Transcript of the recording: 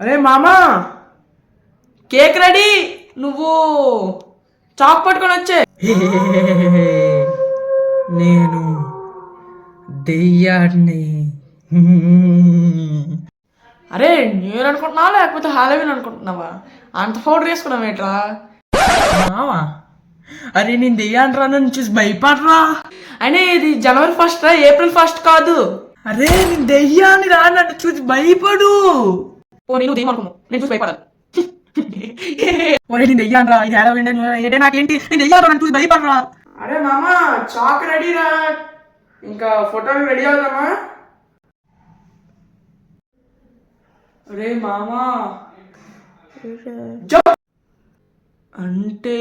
అరే మామా, cake ready. నువ్వు చాక్ పట్టుకొని వచ్చే. నేను దెయ్యాన్ని. అరే న్యూ ఇయర్ అనుకుంటున్నావా లేకపోతే హాలోవీన్ అనుకుంటున్నావా? అంత పౌడర్ వేసుకున్నావు ఏట్రా? మావా, అరే నేను దెయ్యాన్ని రా, నన్ను చూసి భయపడరా. అయినా ఇది జనవరి 1 రా, ఏప్రిల్ 1 కాదు. అరే నేను దెయ్యాన్ని రా, నన్ను చూసి భయపడు. ఓ నేను దెయ్యం అనుకున్నావు, నేను చూసి భయపడాలి. ఒరే నేను దెయ్యాన్ని రా, ఇది హాలోవీన్ ఏంటి నాకేంటి, నేను దెయ్యాన్ని రా, నన్ను చూసి భయపడరా. అరే మామా, చాక్ రెడీ రా, ఇంకా ఫోటోలు రెడీ అవుదామా? అరే మామా, అంటే